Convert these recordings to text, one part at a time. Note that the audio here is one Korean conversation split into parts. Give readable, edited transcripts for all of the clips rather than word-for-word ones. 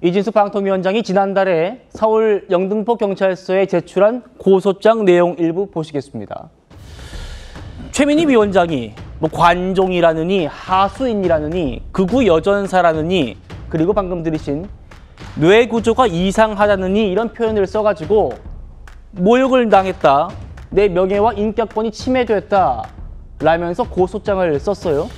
이진숙 방통위원장이 지난달에 서울 영등포 경찰서에 제출한 고소장 내용 일부 보시겠습니다. 최민희 위원장이 관종이라느니 하수인이라느니 극우 여전사라느니 그리고 방금 들으신 뇌 구조가 이상하다느니 이런 표현을 써가지고 모욕을 당했다, 내 명예와 인격권이 침해됐다 라면서 고소장을 썼어요.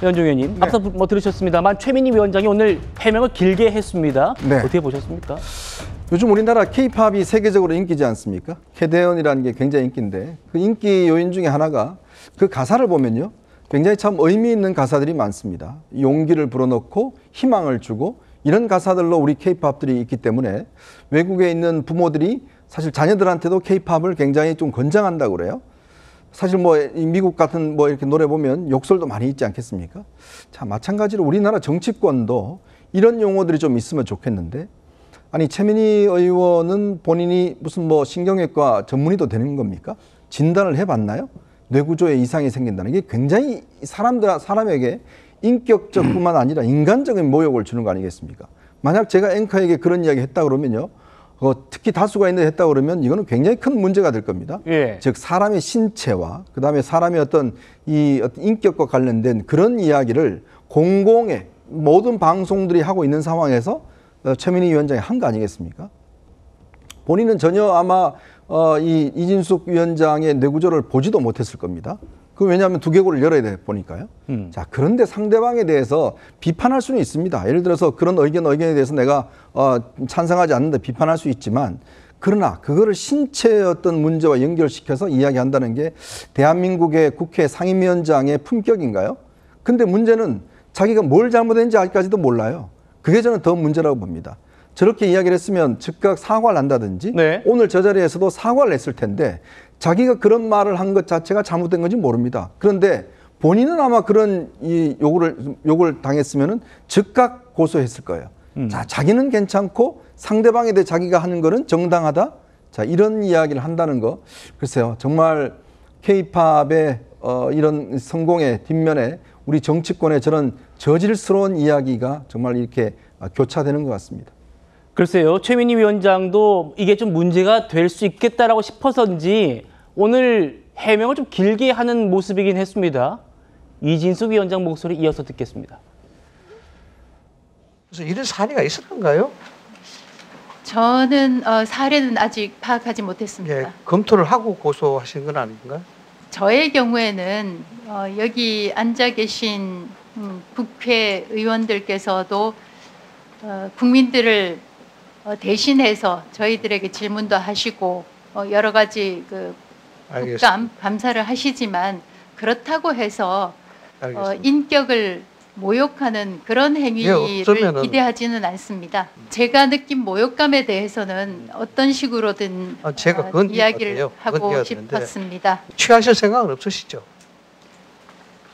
연중 의원님, 앞서 들으셨습니다만 최민희 위원장이 오늘 해명을 길게 했습니다. 네. 어떻게 보셨습니까? 요즘 우리나라 K-팝이 세계적으로 인기지 않습니까? 캐대언이라는 게 굉장히 인기인데 그 인기 요인 중에 하나가 그 가사를 보면요, 굉장히 참 의미 있는 가사들이 많습니다. 용기를 불어넣고 희망을 주고 이런 가사들로 우리 K-팝들이 있기 때문에 외국에 있는 부모들이 사실 자녀들한테도 K-팝을 굉장히 좀 권장한다고 그래요. 사실 미국 같은 이렇게 노래 보면 욕설도 많이 있지 않겠습니까? 자, 마찬가지로 우리나라 정치권도 이런 용어들이 좀 있으면 좋겠는데, 아니 최민희 의원은 본인이 무슨 신경외과 전문의도 되는 겁니까? 진단을 해봤나요? 뇌구조에 이상이 생긴다는 게 굉장히 사람에게 인격적뿐만 아니라 인간적인 모욕을 주는 거 아니겠습니까? 만약 제가 앵커에게 그런 이야기 했다 그러면요, 특히 다수가 있는데 했다 그러면 이거는 굉장히 큰 문제가 될 겁니다. 예. 즉 사람의 신체와 그다음에 사람의 어떤 인격과 관련된 그런 이야기를 공공의 모든 방송들이 하고 있는 상황에서 최민희 위원장이 한 거 아니겠습니까? 본인은 전혀 아마 이진숙 위원장의 뇌구조를 보지도 못했을 겁니다. 왜냐하면 두개골을 열어야 돼 보니까요. 자, 그런데 상대방에 대해서 비판할 수는 있습니다. 예를 들어서 그런 의견에 대해서 내가 찬성하지 않는다 비판할 수 있지만, 그러나 그거를 신체의 어떤 문제와 연결시켜서 이야기한다는 게 대한민국의 국회 상임위원장의 품격인가요? 근데 문제는 자기가 뭘 잘못했는지 아직까지도 몰라요. 그게 저는 더 문제라고 봅니다. 저렇게 이야기를 했으면 즉각 사과를 한다든지, 네, 오늘 저 자리에서도 사과를 했을 텐데 자기가 그런 말을 한 것 자체가 잘못된 건지 모릅니다. 그런데 본인은 아마 그런 욕을 당했으면은 즉각 고소했을 거예요. 자, 자기는 괜찮고 상대방에 대해 자기가 하는 거는 정당하다. 자, 이런 이야기를 한다는 거, 글쎄요, 정말 K-팝의 이런 성공의 뒷면에 우리 정치권의 저런 저질스러운 이야기가 정말 이렇게 교차되는 것 같습니다. 글쎄요, 최민희 위원장도 이게 좀 문제가 될 수 있겠다라고 싶어서인지 오늘 해명을 좀 길게 하는 모습이긴 했습니다. 이진숙 위원장 목소리 이어서 듣겠습니다. 그래서 이런 사례가 있었던가요? 저는 사례는 아직 파악하지 못했습니다. 예, 검토를 하고 고소하신 건 아닌가요? 저의 경우에는 여기 앉아 계신 국회의원들께서도 국민들을 대신해서 저희들에게 질문도 하시고 여러 가지 국감 감사를 하시지만, 그렇다고 해서 인격을 모욕하는 그런 행위를 기대하지는 않습니다. 제가 느낀 모욕감에 대해서는 어떤 식으로든 제가 이야기를 하고 싶었습니다. 취하실 생각은 없으시죠?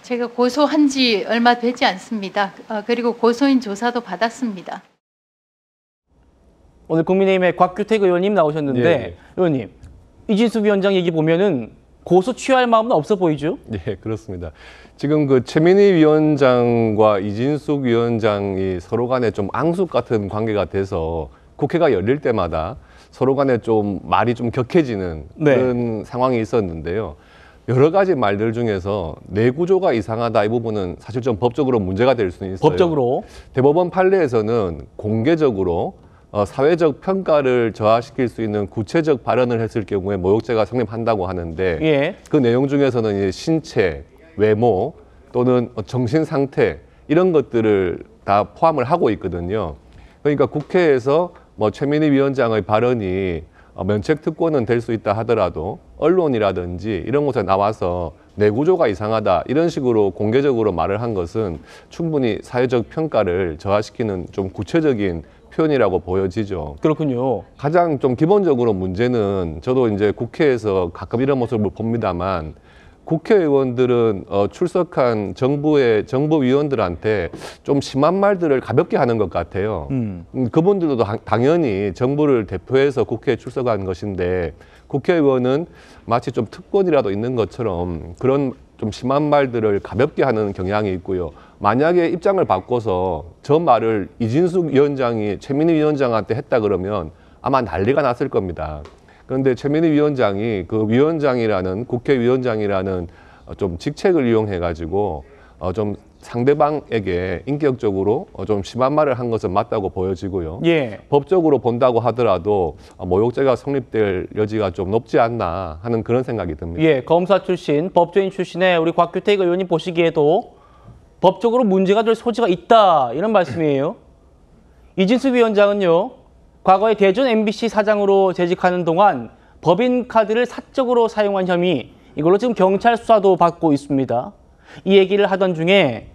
제가 고소한 지 얼마 되지 않습니다. 그리고 고소인 조사도 받았습니다. 오늘 국민의힘의 곽규택 의원님 나오셨는데, 네, 의원님, 이진숙 위원장 얘기 보면은 고소 취할 마음은 없어 보이죠? 네, 그렇습니다. 지금 최민희 위원장과 이진숙 위원장이 서로 간에 좀 앙숙 같은 관계가 돼서 국회가 열릴 때마다 서로 간에 좀 말이 좀 격해지는, 네, 그런 상황이 있었는데요. 여러 가지 말들 중에서 뇌구조가 이상하다, 이 부분은 사실 좀 법적으로 문제가 될 수는 있어요. 법적으로? 대법원 판례에서는 공개적으로 사회적 평가를 저하시킬 수 있는 구체적 발언을 했을 경우에 모욕죄가 성립한다고 하는데, 예, 그 내용 중에서는 이제 신체, 외모 또는 정신 상태 이런 것들을 다 포함을 하고 있거든요. 그러니까 국회에서 최민희 위원장의 발언이 면책 특권은 될 수 있다 하더라도 언론이라든지 이런 곳에 나와서 뇌구조가 이상하다 이런 식으로 공개적으로 말을 한 것은 충분히 사회적 평가를 저하시키는 좀 구체적인 표현이라고 보여지죠. 그렇군요. 가장 좀 기본적으로 문제는, 저도 이제 국회에서 가끔 이런 모습을 봅니다만, 국회의원들은 출석한 정부위원들한테 좀 심한 말들을 가볍게 하는 것 같아요. 그분들도 당연히 정부를 대표해서 국회에 출석한 것인데, 국회의원은 마치 좀 특권이라도 있는 것처럼 그런 좀 심한 말들을 가볍게 하는 경향이 있고요. 만약에 입장을 바꿔서 저 말을 이진숙 위원장이 최민희 위원장한테 했다 그러면 아마 난리가 났을 겁니다. 그런데 최민희 위원장이 그 위원장이라는 국회위원장이라는 좀 직책을 이용해 가지고 좀 상대방에게 인격적으로 좀 심한 말을 한 것은 맞다고 보여지고요. 예. 법적으로 본다고 하더라도 모욕죄가 성립될 여지가 좀 높지 않나 하는 그런 생각이 듭니다. 예, 검사 출신, 법조인 출신의 우리 곽규택 의원님 보시기에도 법적으로 문제가 될 소지가 있다 이런 말씀이에요. 이진숙 위원장은요, 과거에 대전 MBC 사장으로 재직하는 동안 법인카드를 사적으로 사용한 혐의, 이걸로 지금 경찰 수사도 받고 있습니다. 이 얘기를 하던 중에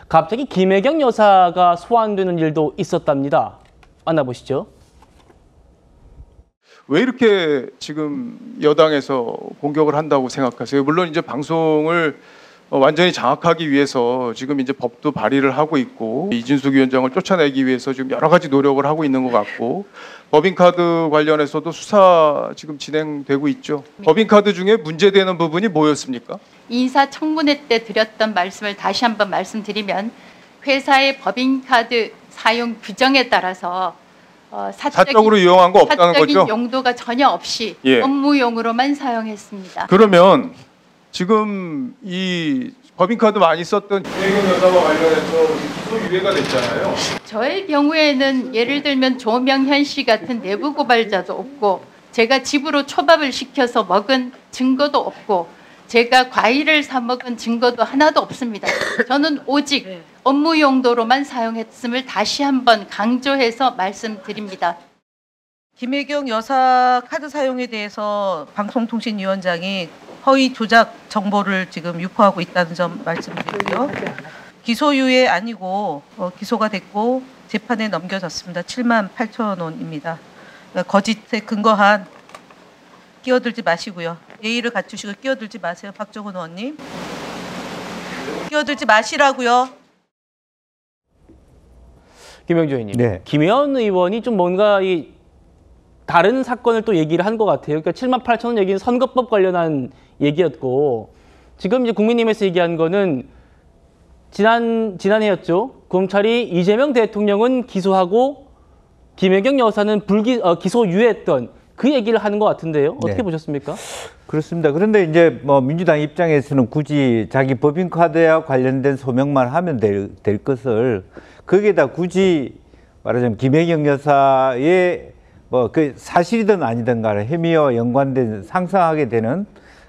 갑자기 김혜경 여사가 소환되는 일도 있었답니다. 만나보시죠. 왜 이렇게 지금 여당에서 공격을 한다고 생각하세요? 물론 이제 방송을 완전히 장악하기 위해서 지금 이제 법도 발의를 하고 있고 이진숙 위원장을 쫓아내기 위해서 지금 여러 가지 노력을 하고 있는 것 같고 법인카드 관련해서도 수사 지금 진행되고 있죠. 법인카드 중에 문제되는 부분이 뭐였습니까? 인사청문회 때 드렸던 말씀을 다시 한번 말씀드리면 회사의 법인카드 사용 규정에 따라서 사적으로 이용한 거 없다는 사적인 거죠? 용도가 전혀 없이 예. 업무용으로만 사용했습니다. 그러면 지금 이 법인카드 많이 썼던 김혜경 여사와 관련해서 기소 유예가 됐잖아요. 저의 경우에는 예를 들면 조명현 씨 같은 내부 고발자도 없고 제가 집으로 초밥을 시켜서 먹은 증거도 없고 제가 과일을 사 먹은 증거도 하나도 없습니다. 저는 오직 업무 용도로만 사용했음을 다시 한번 강조해서 말씀드립니다. 김혜경 여사 카드 사용에 대해서 방송통신위원장이 허위 조작 정보를 지금 유포하고 있다는 점 말씀드리고요. 기소유예 아니고 기소가 됐고 재판에 넘겨졌습니다. 7만 8천 원입니다. 거짓에 근거한 끼어들지 마시고요. 예의를 갖추시고 끼어들지 마세요. 박정훈 의원님. 끼어들지 마시라고요. 김영주 의원님. 네. 김혜원 의원이 좀 뭔가 이 다른 사건을 또 얘기를 한 것 같아요. 그러니까 7만 8천 원 얘기는 선거법 관련한 얘기였고 지금 이제 국민의힘에서 얘기한 거는 지난해였죠. 검찰이 이재명 대통령은 기소하고 김혜경 여사는 기소유예했던 그 얘기를 하는 것 같은데요. 어떻게 네. 보셨습니까? 그렇습니다. 그런데 이제 뭐 민주당 입장에서는 굳이 자기 법인카드와 관련된 소명만 하면 될 것을 거기에다 굳이 말하자면 김혜경 여사의 뭐 그 사실이든 아니든 간에 혐의와 연관된 상상하게 되는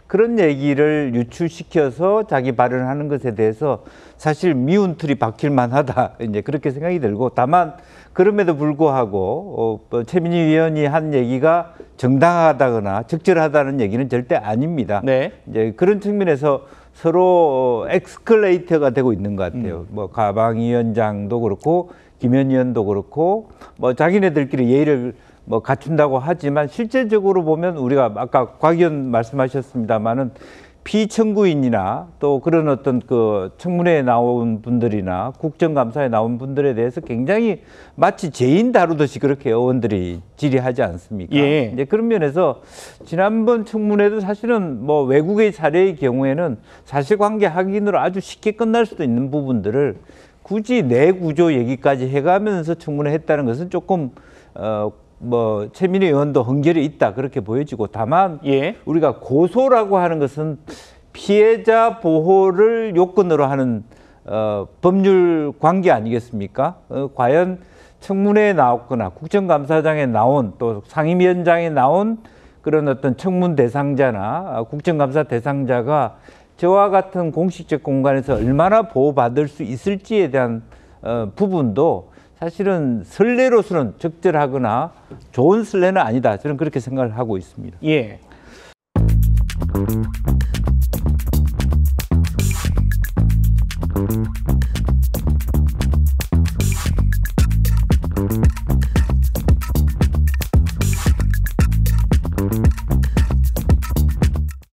그런 얘기를 유출시켜서 자기 발언하는 것에 대해서 사실 미운 틀이 박힐 만하다 이제 그렇게 생각이 들고 다만 그럼에도 불구하고 최민희 위원이 한 얘기가 정당하다거나 적절하다는 얘기는 절대 아닙니다. 네. 이제 그런 측면에서 서로 엑스컬레이터가 되고 있는 것 같아요. 뭐 가방 위원장도 그렇고 김현 의원도 그렇고 뭐 자기네들끼리 예의를 뭐 갖춘다고 하지만 실제적으로 보면 우리가 아까 곽 의원 말씀하셨습니다마는 피청구인이나 또 그런 어떤 그 청문회에 나온 분들이나 국정감사에 나온 분들에 대해서 굉장히 마치 죄인 다루듯이 그렇게 의원들이 질의하지 않습니까? 예. 이제 그런 면에서 지난번 청문회도 사실은 뭐 외국의 사례의 경우에는 사실관계 확인으로 아주 쉽게 끝날 수도 있는 부분들을 굳이 내구조 얘기까지 해가면서 청문회 했다는 것은 조금 뭐 최민희 의원도 흥결이 있다 그렇게 보여지고 다만 예. 우리가 고소라고 하는 것은 피해자 보호를 요건으로 하는 법률 관계 아니겠습니까? 과연 청문회에 나왔거나 국정감사장에 나온 또 상임위원장에 나온 그런 어떤 청문 대상자나 국정감사 대상자가 저와 같은 공식적 공간에서 얼마나 보호받을 수 있을지에 대한 부분도 사실은 선례로서는 적절하거나 좋은 선례는 아니다. 저는 그렇게 생각을 하고 있습니다. 예.